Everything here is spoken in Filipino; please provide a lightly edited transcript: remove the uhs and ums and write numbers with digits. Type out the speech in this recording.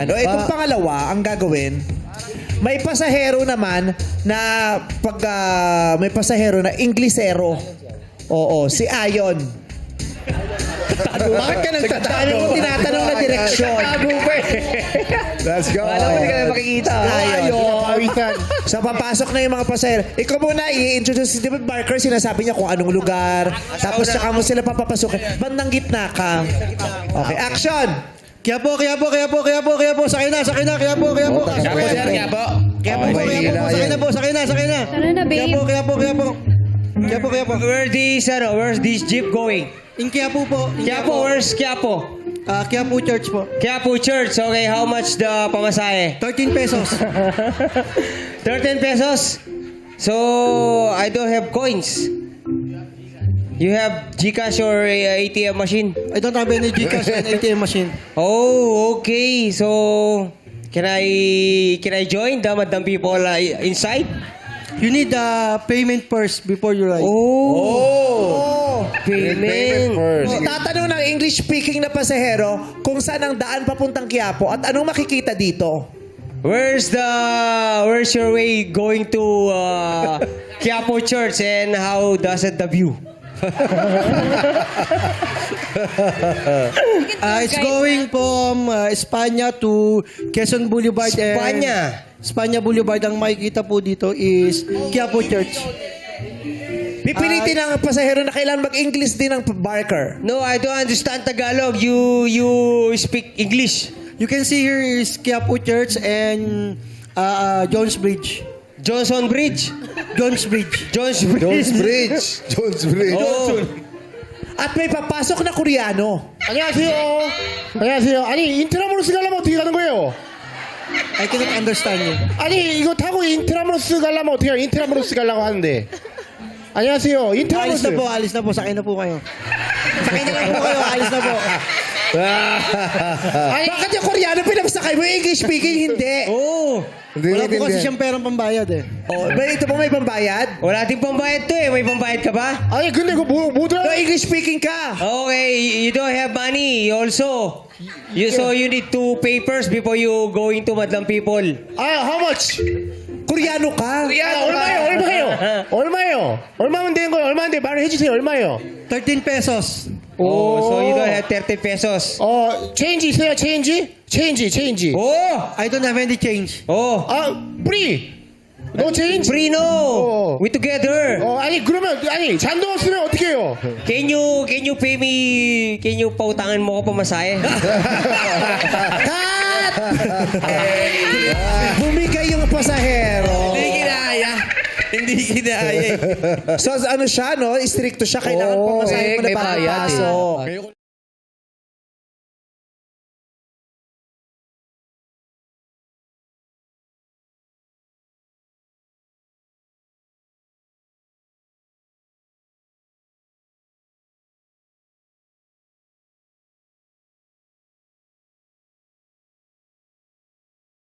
Ano, itong pangalawa, ang gagawin, may pasahero naman na may pasahero na Inglesero. Oo, si Ayon. Bakit ka nagtatago? Ano mo tinatanong na direksyon? Let's go. Alam mo, hindi ka na makikita. Ayon. So, papasok na yung mga pasahero. Ikaw muna, i-introduce si David Barker. Sinasabi niya kung anong lugar. Tapos, tsaka mo sila papapasukin. Bandang gitna ka. Okay, action! Kaya po. Sakay na. Kaya po. Kaya po, Sakay na. Tara na, babe. Kaya po. Where's this jeep going? In Quiapo po. Quiapo, where's Quiapo? Quiapo Church po. Quiapo Church. Okay, how much the pamasahe? 13 pesos. 13 pesos. So, I don't have coins. You have GCash or ATM machine? I don't have any GCash and ATM machine. Oh, okay. So, can I join the Madam people inside? You need payment first before you ride. Payment. So, tatanong ng English-speaking na pasahero kung saan ang daan papuntang Quiapo at anong makikita dito. Where's your way going to Quiapo Church and how does it the view? It's going from Espanya to Quezon Boulevard. Espanya Boulevard. Ang makikita po dito is Quiapo Church. Pipilitin ng pasahero na kailangan mag-English din ng Barker. No, I don't understand Tagalog. You speak English. You can see here is Quiapo Church and Jones Bridge. Johnson Bridge. Jones Bridge. Jones Bridge. Jones Bridge. Oh. At may papasok na Koreano. 안녕하세요. 아니 인트라무로스 가려면 어떻게 가는 거예요? I cannot understand you. 아니 이거 타고 인트라무로스 가려면 어떻게 해요? 인트라무로스 가려고 하는데. 안녕하세요. Alis 인트라무로스. na po. Sakay na po kayo. Sakay na po kayo. Alis na po. Bakit yung Koreano pinagsakay mo? English-speaking, hindi. Oh. Wala po kasi siyang perang pambayad eh. Oh, ito po may pambayad? Wala din pambayad to eh. May pambayad ka ba? 아니 근데 그거 뭐 No, 들어? English-speaking ka. Okay, you don't have money also. So you need two papers before you going to Madam people. how much? Koreano ka. 얼마예요? 얼마면 되는 거예요? 얼마인데 말을 해주세요. 얼마예요? 13 pesos. Oh, so you don't have 30 pesos. 체인지 있어요? 체인지. Oh! I don't have any change. Oh! free. No change? Free no! We together. 아니 그러면 잔돈 없으면 어떻게 해요? Can you pay me? Can you pautangan mo ko pamasahe? Cut! Bumigay yung pasahero. Hindi kinaya. So ano siya, no? Stricto siya. Kailangan pamasahe mo na may bayad eh. papasok.